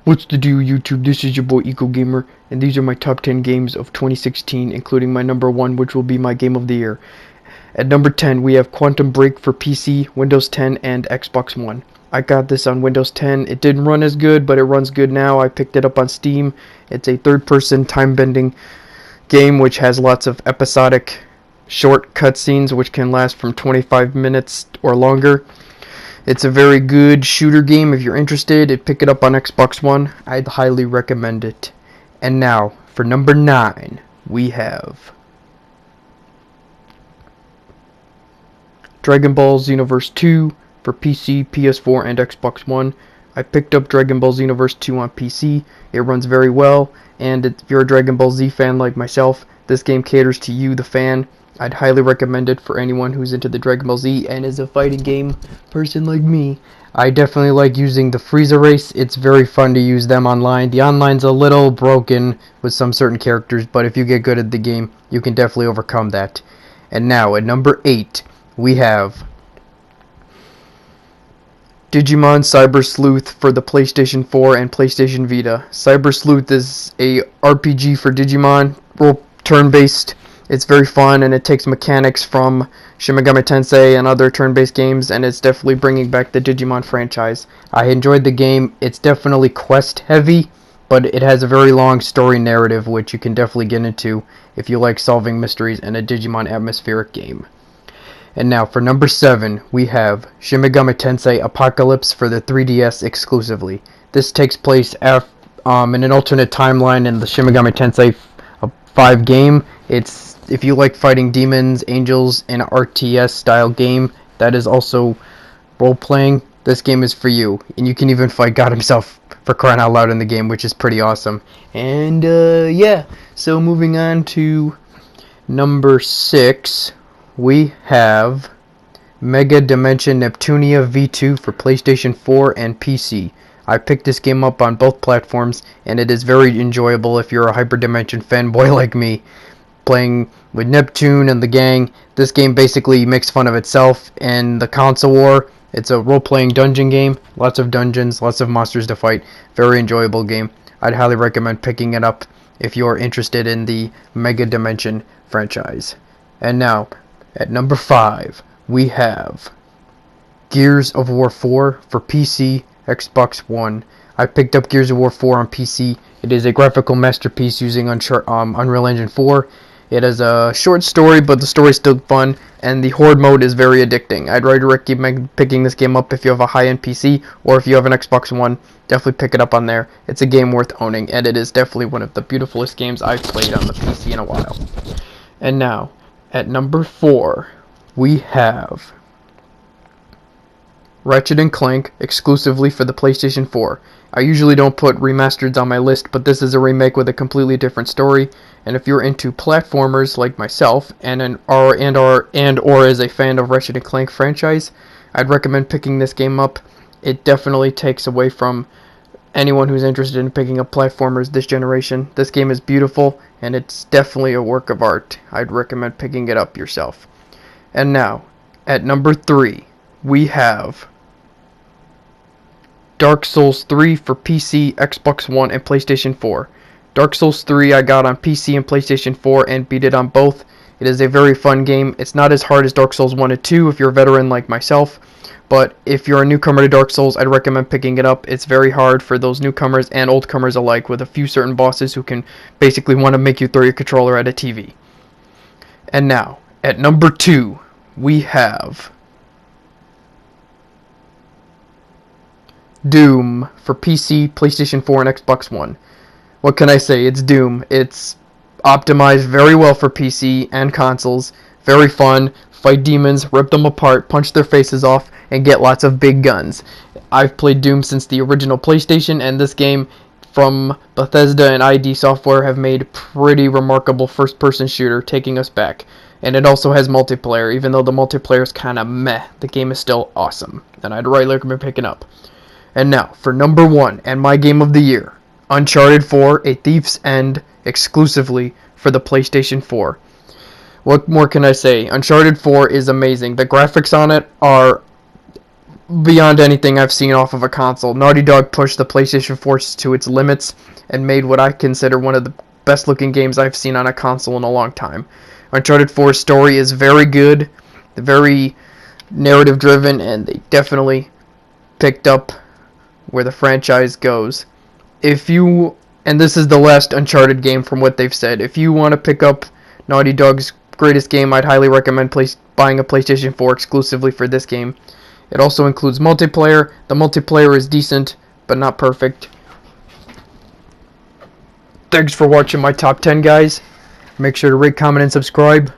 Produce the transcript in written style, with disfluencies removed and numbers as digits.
What's the deal, YouTube? This is your boy Eco Gamer, and these are my top 10 games of 2016, including my number 1, which will be my game of the year. At number 10, we have Quantum Break for PC, Windows 10, and Xbox One. I got this on Windows 10. It didn't run as good, but it runs good now. I picked it up on Steam. It's a third-person time-bending game which has lots of episodic short cutscenes which can last from 25 minutes or longer. It's a very good shooter game. If you're interested, pick it up on Xbox One. I'd highly recommend it. And now, for number 9, we have Dragon Ball Xenoverse 2 for PC, PS4, and Xbox One. I picked up Dragon Ball Xenoverse 2 on PC. It runs very well, and if you're a Dragon Ball Z fan like myself, this game caters to you, the fan. I'd highly recommend it for anyone who's into the Dragon Ball Z and is a fighting game person like me. I definitely like using the Frieza race. It's very fun to use them online. The online's a little broken with some certain characters, but if you get good at the game, you can definitely overcome that. And now, at number 8, we have Digimon Cybersleuth for the PlayStation 4 and PlayStation Vita. Cybersleuth is a RPG for Digimon, turn-based. It's very fun, and it takes mechanics from Shin Megami Tensei and other turn-based games, and it's definitely bringing back the Digimon franchise. I enjoyed the game. It's definitely quest-heavy, but it has a very long story narrative, which you can definitely get into if you like solving mysteries in a Digimon atmospheric game. And now, for number 7, we have Shin Megami Tensei Apocalypse for the 3DS exclusively. This takes place in an alternate timeline in the Shin Megami Tensei 5 game. If you like fighting demons, angels in an RTS style game that is also role-playing, this game is for you. And you can even fight God himself, for crying out loud, in the game, which is pretty awesome. And yeah, so moving on to number 6, we have Mega Dimension Neptunia V2 for PlayStation 4 and PC. I picked this game up on both platforms, and it is very enjoyable if you're a Hyperdimension fanboy like me. Playing with Neptune and the gang, this game basically makes fun of itself in the console war. It's a role-playing dungeon game, lots of dungeons, lots of monsters to fight, very enjoyable game. I'd highly recommend picking it up if you're interested in the Mega Dimension franchise. And now, at number 5, we have Gears of War 4 for PC, Xbox One. I picked up Gears of War 4 on PC. It is a graphical masterpiece using Unreal Engine 4. It has a short story, but the story is still fun, and the Horde mode is very addicting. I'd recommend picking this game up if you have a high-end PC, or if you have an Xbox One, definitely pick it up on there. It's a game worth owning, and it is definitely one of the beautifulest games I've played on the PC in a while. And now, at number 4, we have Ratchet Clank exclusively for the PlayStation 4. I usually don't put remasters on my list, but this is a remake with a completely different story. And if you're into platformers like myself or as a fan of Ratchet Clank franchise, I'd recommend picking this game up. It definitely takes away from anyone who's interested in picking up platformers this generation. This game is beautiful, and it's definitely a work of art. I'd recommend picking it up yourself. And now, at number 3, we have Dark Souls 3 for PC, Xbox One, and PlayStation 4. Dark Souls 3 I got on PC and PlayStation 4 and beat it on both. It is a very fun game. It's not as hard as Dark Souls 1 and 2 if you're a veteran like myself, but if you're a newcomer to Dark Souls, I'd recommend picking it up. It's very hard for those newcomers and oldcomers alike, with a few certain bosses who can basically want to make you throw your controller at a TV. And now, at number 2, we have Doom for PC, PlayStation 4, and Xbox One. What can I say? It's Doom. It's optimized very well for PC and consoles. Very fun. Fight demons, rip them apart, punch their faces off, and get lots of big guns. I've played Doom since the original PlayStation, and this game from Bethesda and ID Software have made a pretty remarkable first-person shooter, taking us back. And it also has multiplayer. Even though the multiplayer is kind of meh, the game is still awesome, and I'd really recommend picking up. And now, for number 1, and my game of the year, Uncharted 4, A Thief's End, exclusively for the PlayStation 4. What more can I say? Uncharted 4 is amazing. The graphics on it are beyond anything I've seen off of a console. Naughty Dog pushed the PlayStation 4 to its limits and made what I consider one of the best looking games I've seen on a console in a long time. Uncharted 4's story is very good, very narrative driven, and they definitely picked up where the franchise goes. And this is the last Uncharted game from what they've said. If you want to pick up Naughty Dog's greatest game, I'd highly recommend buying a PlayStation 4 exclusively for this game. It also includes multiplayer. The multiplayer is decent, but not perfect. Thanks for watching my top 10, guys. Make sure to rate, comment, and subscribe.